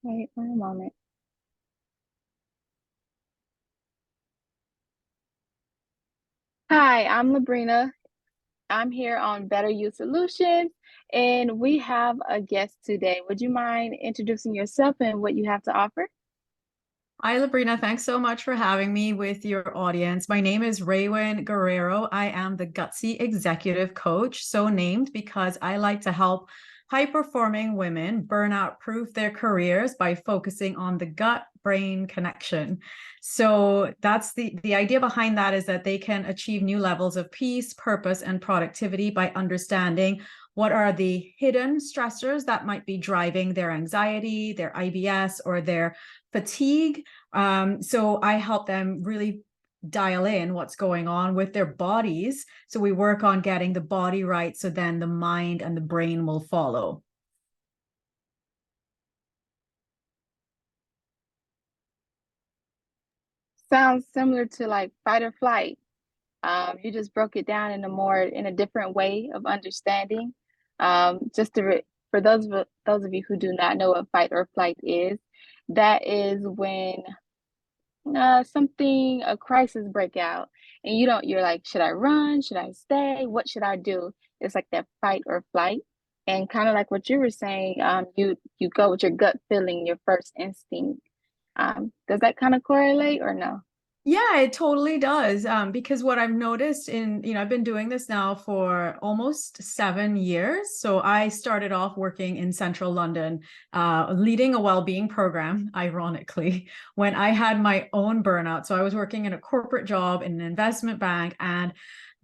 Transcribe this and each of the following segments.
Wait one moment. Hi, I'm Labrina. I'm here on Better You Solutions, and we have a guest today. Would you mind introducing yourself and what you have to offer? Hi, Labrina. Thanks so much for having me with your audience. My name is Raewyn Guerrero. I am the Gutsy Executive Coach, so named because I like to help high-performing women burnout proof their careers by focusing on the gut-brain connection. So that's the idea behind that is that they can achieve new levels of peace, purpose, and productivity by understanding what are the hidden stressors that might be driving their anxiety, their IBS, or their fatigue. So I help them really dial in what's going on with their bodies. So we work on getting the body right. So then the mind and the brain will follow. Sounds similar to like fight or flight. You just broke it down in a different way of understanding. For those of you who do not know what fight or flight is, that is when a crisis break out, and you're like, should I run? Should I stay? What should I do? It's like that fight or flight. And kind of like what you were saying, you go with your gut feeling, your first instinct. Does that kind of correlate or no? Yeah, it totally does. Because what I've noticed I've been doing this now for almost 7 years. So I started off working in central London, leading a well-being program, ironically, when I had my own burnout. So I was working in a corporate job in an investment bank, and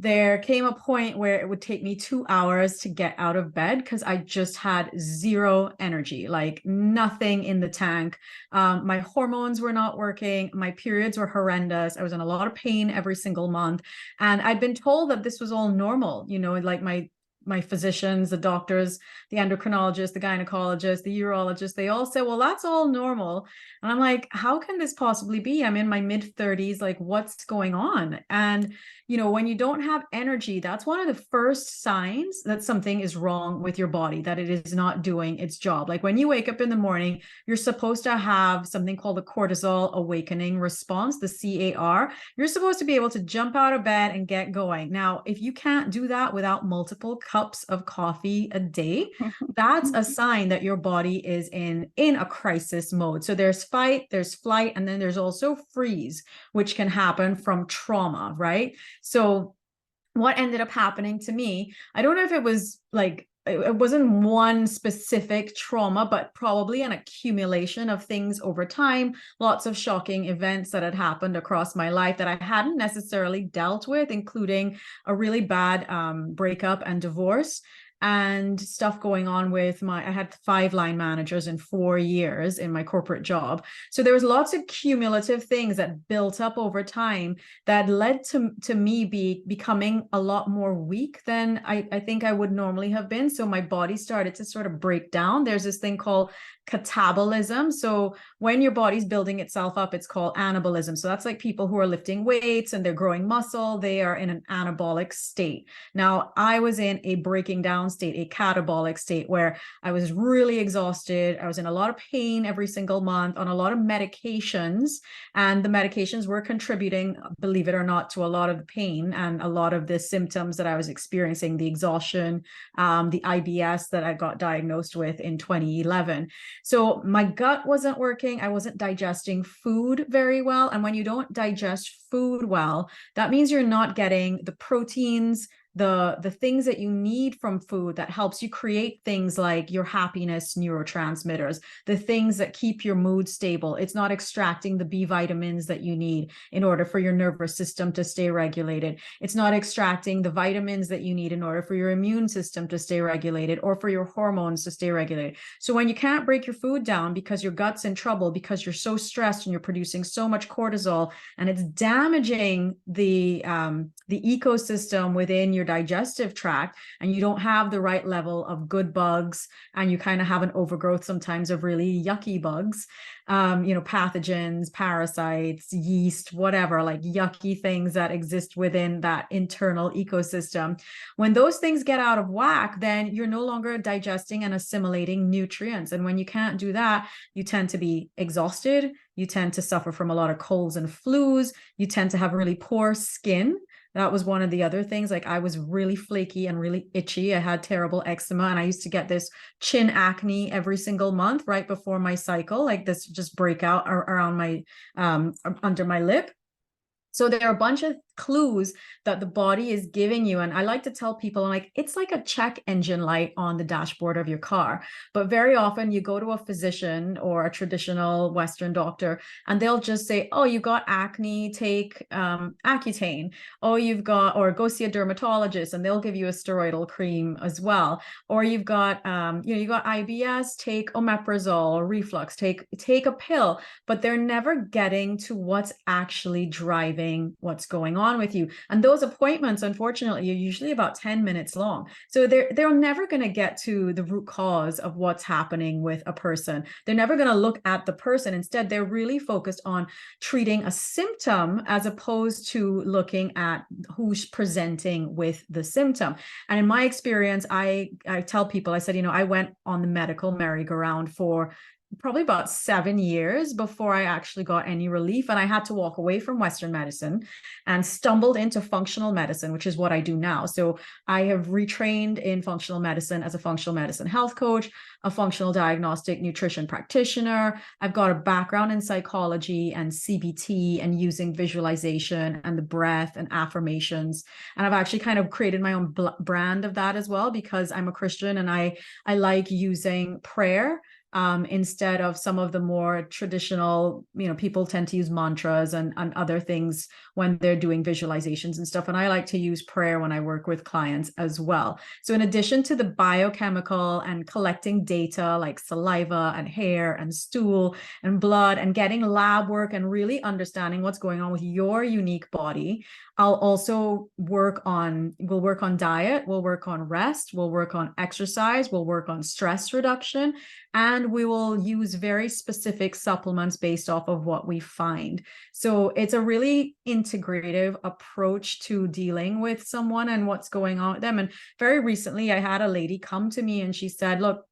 there came a point where it would take me 2 hours to get out of bed because I just had zero energy, like nothing in the tank. My hormones were not working. My periods were horrendous. I was in a lot of pain every single month. And I'd been told that this was all normal, like my physicians, the doctors, the endocrinologist, the gynecologist, the urologist, they all said, well, that's all normal. And I'm like, how can this possibly be? I'm in my mid 30s. Like, what's going on? And when you don't have energy, that's one of the first signs that something is wrong with your body, that it is not doing its job. Like when you wake up in the morning, you're supposed to have something called the cortisol awakening response, the CAR. You're supposed to be able to jump out of bed and get going. Now, if you can't do that without multiple cups of coffee a day, that's a sign that your body is in a crisis mode. So there's fight, there's flight, and then there's also freeze, which can happen from trauma, right? So what ended up happening to me, I don't know if it was like it wasn't one specific trauma, but probably an accumulation of things over time, lots of shocking events that had happened across my life that I hadn't necessarily dealt with, including a really bad breakup and divorce, and stuff going on with I had 5 line managers in 4 years in my corporate job. So there was lots of cumulative things that built up over time that led to me becoming a lot more weak than I think I would normally have been. So my body started to sort of break down. There's this thing called catabolism. So when your body's building itself up, it's called anabolism. So that's like people who are lifting weights and they're growing muscle. They are in an anabolic state. Now, I was in a breaking down state, a catabolic state, where I was really exhausted. I was in a lot of pain every single month, on a lot of medications, and the medications were contributing, believe it or not, to a lot of the pain and a lot of the symptoms that I was experiencing, the exhaustion, the IBS that I got diagnosed with in 2011. So my gut wasn't working. I wasn't digesting food very well. And when you don't digest food well, that means you're not getting the proteins, the things that you need from food that helps you create things like your happiness neurotransmitters, the things that keep your mood stable. It's not extracting the B vitamins that you need in order for your nervous system to stay regulated. It's not extracting the vitamins that you need in order for your immune system to stay regulated or for your hormones to stay regulated. So when you can't break your food down because your gut's in trouble, because you're so stressed and you're producing so much cortisol, and it's damaging the ecosystem within your digestive tract, and you don't have the right level of good bugs, and you kind of have an overgrowth sometimes of really yucky bugs, pathogens, parasites, yeast, whatever, like yucky things that exist within that internal ecosystem. When those things get out of whack, then you're no longer digesting and assimilating nutrients. And when you can't do that, you tend to be exhausted. You tend to suffer from a lot of colds and flus. You tend to have really poor skin. That was one of the other things. Like, I was really flaky and really itchy. I had terrible eczema, and I used to get this chin acne every single month right before my cycle, like this just breakout around my under my lip. So there are a bunch of clues that the body is giving you. And I like to tell people, like, it's like a check engine light on the dashboard of your car. But very often you go to a physician or a traditional Western doctor, and they'll just say, oh, you got acne, take Accutane. Oh, or go see a dermatologist, and they'll give you a steroidal cream as well. Or you've got, you got IBS, take omeprazole, or reflux, take a pill. But they're never getting to what's actually driving what's going on with you. And those appointments, unfortunately, are usually about 10 minutes long. So they're never going to get to the root cause of what's happening with a person. They're never going to look at the person. Instead, they're really focused on treating a symptom as opposed to looking at who's presenting with the symptom. And in my experience, I tell people, I said, I went on the medical merry-go-round for probably about 7 years before I actually got any relief. And I had to walk away from Western medicine and stumbled into functional medicine, which is what I do now. So I have retrained in functional medicine as a functional medicine health coach, a functional diagnostic nutrition practitioner. I've got a background in psychology and CBT and using visualization and the breath and affirmations. And I've actually kind of created my own brand of that as well, because I'm a Christian, and I like using prayer instead of some of the more traditional, people tend to use mantras and other things when they're doing visualizations and stuff. And I like to use prayer when I work with clients as well. So in addition to the biochemical and collecting data like saliva and hair and stool and blood, and getting lab work and really understanding what's going on with your unique body, I'll also work on diet, we'll work on rest, we'll work on exercise, we'll work on stress reduction, and we will use very specific supplements based off of what we find. So it's a really integrative approach to dealing with someone and what's going on with them. And very recently, I had a lady come to me and she said, look,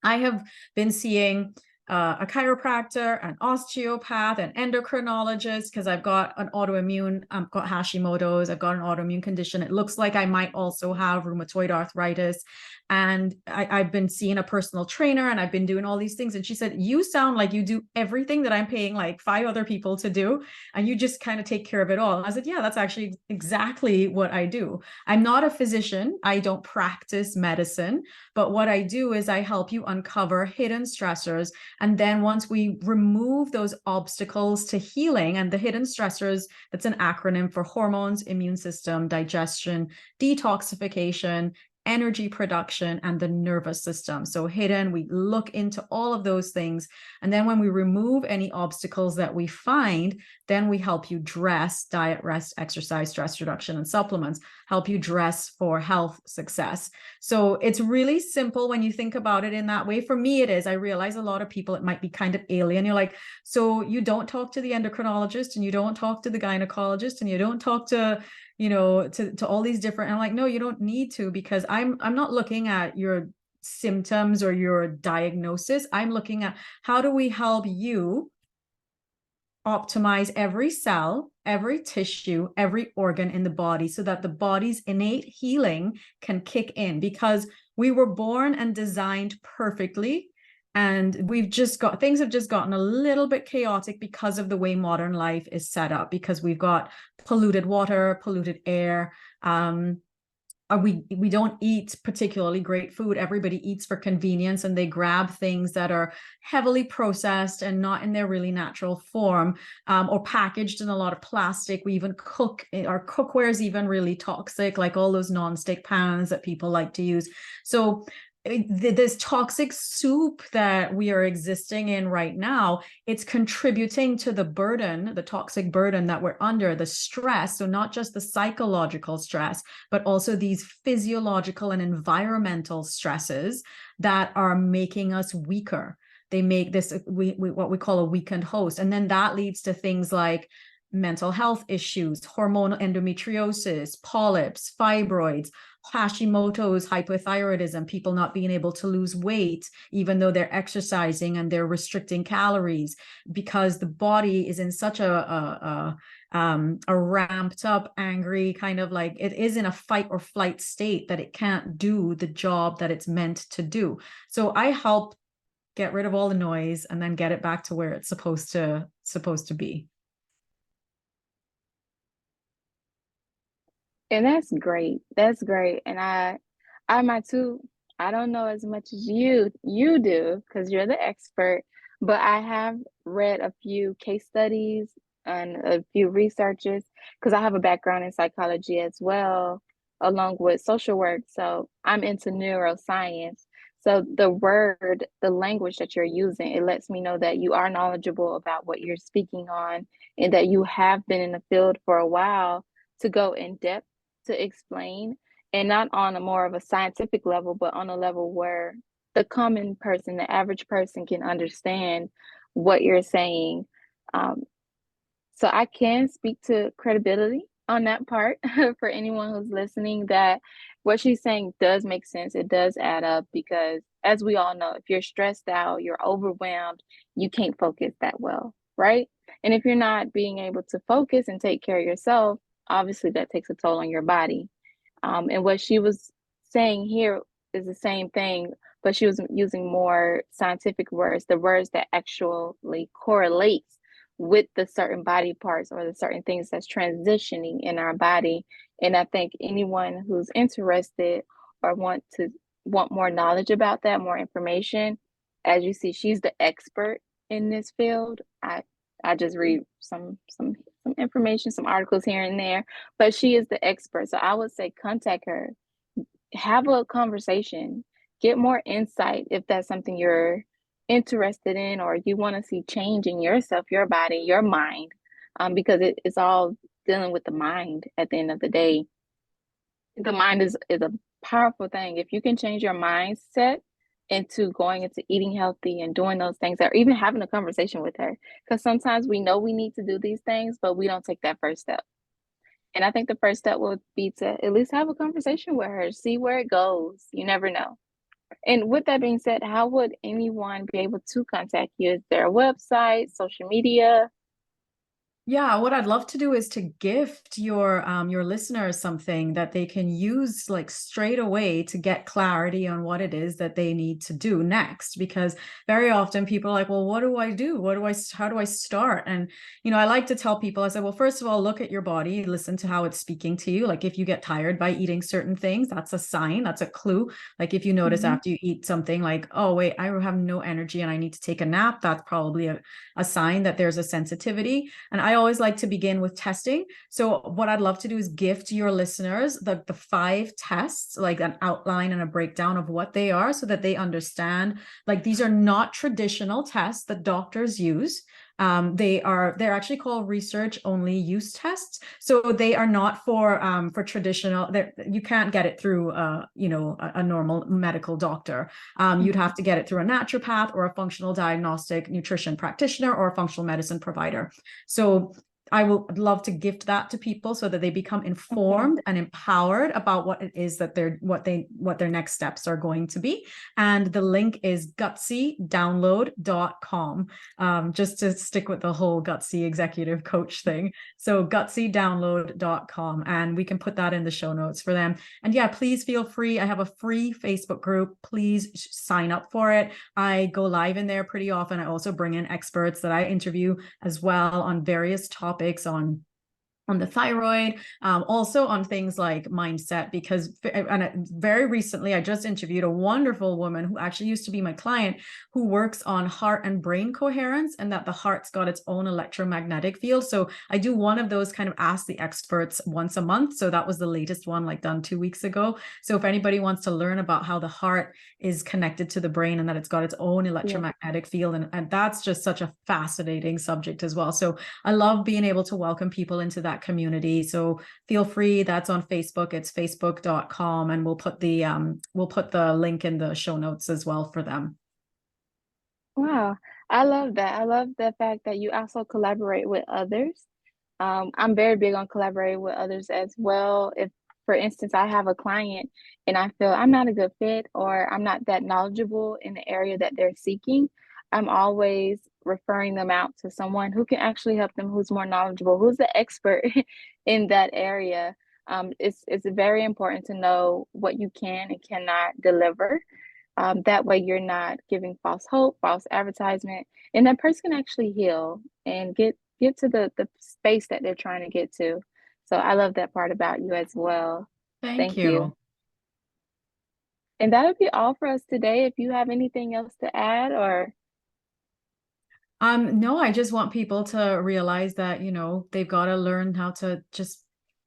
I have been seeing a chiropractor, an osteopath, an endocrinologist, because I've got an autoimmune, I've got Hashimoto's, I've got an autoimmune condition. It looks like I might also have rheumatoid arthritis. And I've been seeing a personal trainer, and I've been doing all these things. And she said, you sound like you do everything that I'm paying like 5 other people to do, and you just kind of take care of it all. And I said, yeah, that's actually exactly what I do. I'm not a physician. I don't practice medicine, but what I do is I help you uncover hidden stressors. And then once we remove those obstacles to healing, and the hidden stressors, that's an acronym for hormones, immune system, digestion, detoxification, energy production, and the nervous system. So hidden, we look into all of those things. And then when we remove any obstacles that we find, then we help you dress, diet, rest, exercise, stress reduction, and supplements, help you dress for health success. So it's really simple when you think about it in that way. For me, it is. I realize a lot of people, it might be kind of alien. You're like, so you don't talk to the endocrinologist, and you don't talk to the gynecologist, and you don't talk to to all these different, and I'm like, no, you don't need to, because I'm not looking at your symptoms or your diagnosis. I'm looking at how do we help you optimize every cell, every tissue, every organ in the body, so that the body's innate healing can kick in, because we were born and designed perfectly. And things have just gotten a little bit chaotic because of the way modern life is set up, because we've got polluted water, polluted air. We don't eat particularly great food. Everybody eats for convenience, and they grab things that are heavily processed and not in their really natural form, or packaged in a lot of plastic. We even cook, our cookware is even really toxic, like all those non-stick pans that people like to use. So this toxic soup that we are existing in right now, it's contributing to the burden, the toxic burden that we're under, the stress. So not just the psychological stress, but also these physiological and environmental stresses that are making us weaker. They make this what we call a weakened host. And then that leads to things like mental health issues, hormonal endometriosis, polyps, fibroids, Hashimoto's, hypothyroidism, people not being able to lose weight, even though they're exercising and they're restricting calories, because the body is in such a ramped up, angry kind of like, it is in a fight or flight state that it can't do the job that it's meant to do. So I help get rid of all the noise and then get it back to where it's supposed to be. And that's great. That's great. And I might too, I don't know as much as you do because you're the expert, but I have read a few case studies and a few researches because I have a background in psychology as well, along with social work. So I'm into neuroscience. So the language that you're using, it lets me know that you are knowledgeable about what you're speaking on and that you have been in the field for a while to go in depth to explain, and not on a more of a scientific level, but on a level where the common person, the average person can understand what you're saying. Um, so I can speak to credibility on that part for anyone who's listening that what she's saying does make sense. It does add up because as we all know, if you're stressed out, you're overwhelmed, you can't focus that well, right? And if you're not being able to focus and take care of yourself, obviously that takes a toll on your body. And what she was saying here is the same thing, but she was using more scientific words, the words that actually correlates with the certain body parts or the certain things that's transitioning in our body. And I think anyone who's interested or want more knowledge about that, more information, as you see, she's the expert in this field. I just read some information, some articles here and there, but she is the expert. So I would say contact her, have a conversation, get more insight if that's something you're interested in or you want to see change in yourself, your body, your mind, because it's all dealing with the mind at the end of the day. The mind is a powerful thing. If you can change your mindset into going into eating healthy and doing those things, or even having a conversation with her, because sometimes we know we need to do these things, but we don't take that first step. And I think the first step would be to at least have a conversation with her, see where it goes. You never know. And with that being said, how would anyone be able to contact you? Is there a website, social media? Yeah, what I'd love to do is to gift your listeners something that they can use like straight away to get clarity on what it is that they need to do next. Because very often people are like, well, what do I do? How do I start? And, I like to tell people, I said, well, first of all, look at your body, listen to how it's speaking to you. Like if you get tired by eating certain things, that's a sign, that's a clue. Like if you notice after you eat something like, oh, wait, I have no energy and I need to take a nap, that's probably a sign that there's a sensitivity. And I always like to begin with testing. So what I'd love to do is gift your listeners the 5 tests, like an outline and a breakdown of what they are so that they understand, like these are not traditional tests that doctors use. They're actually called research only use tests. So they are not for traditional, you can't get it through a normal medical doctor. You'd have to get it through a naturopath or a functional diagnostic nutrition practitioner or a functional medicine provider. So I would love to gift that to people so that they become informed and empowered about what it is that what their next steps are going to be. And the link is gutsydownload.com. Just to stick with the whole Gutsy Executive Coach thing. So gutsydownload.com, and we can put that in the show notes for them. And yeah, please feel free. I have a free Facebook group. Please sign up for it. I go live in there pretty often. I also bring in experts that I interview as well on various topics on on the thyroid, also on things like mindset, because very recently I just interviewed a wonderful woman who actually used to be my client, who works on heart and brain coherence, and that the heart's got its own electromagnetic field. So I do one of those kind of ask the experts once a month. So that was the latest one, like done 2 weeks ago. So if anybody wants to learn about how the heart is connected to the brain and that it's got its own Yeah. electromagnetic field, and that's just such a fascinating subject as well. So I love being able to welcome people into that community. So feel free. That's on Facebook. It's facebook.com, and we'll put the link in the show notes as well for them. Wow. I love that. I love the fact that you also collaborate with others. I'm very big on collaborating with others as well. If, for instance, I have a client and I feel I'm not a good fit or I'm not that knowledgeable in the area that they're seeking, I'm always referring them out to someone who can actually help them, who's more knowledgeable, who's the expert in that area. It's very important to know what you can and cannot deliver. That way, you're not giving false hope, false advertisement, and that person can actually heal and get to the space that they're trying to get to. So I love that part about you as well. Thank Thank you. you. And that would be all for us today. If you have anything else to add, or No, I just want people to realize that, they've got to learn how to just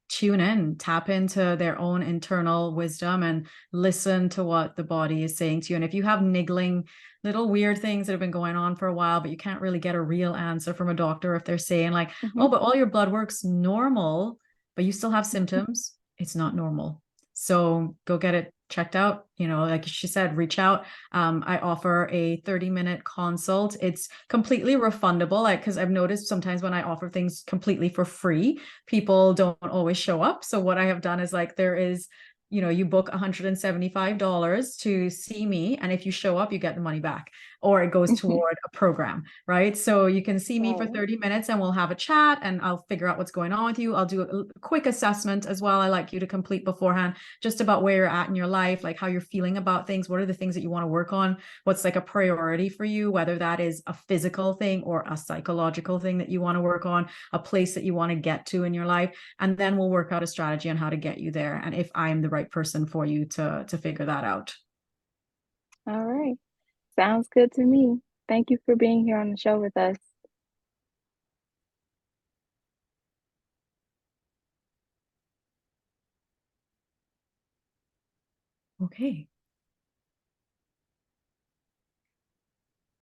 tune in, tap into their own internal wisdom and listen to what the body is saying to you. And if you have niggling little weird things that have been going on for a while, but you can't really get a real answer from a doctor, if they're saying like, Mhm. oh, but all your blood work's normal, but you still have symptoms, it's not normal. So go get it checked out. Like she said, reach out. I offer a 30-minute consult. It's completely refundable. Like, because I've noticed sometimes when I offer things completely for free, people don't always show up. So what I have done is like, there is, you book $175 to see me. And if you show up, you get the money back, or it goes toward a program, right? So you can see me for Right. 30 minutes and we'll have a chat and I'll figure out what's going on with you. I'll do a quick assessment as well. I like you to complete beforehand, just about where you're at in your life, like how you're feeling about things. What are the things that you want to work on? What's like a priority for you, whether that is a physical thing or a psychological thing that you want to work on, a place that you want to get to in your life. And then we'll work out a strategy on how to get you there. And if I'm the right person for you to figure that out. All right. Sounds good to me. Thank you for being here on the show with us. Okay.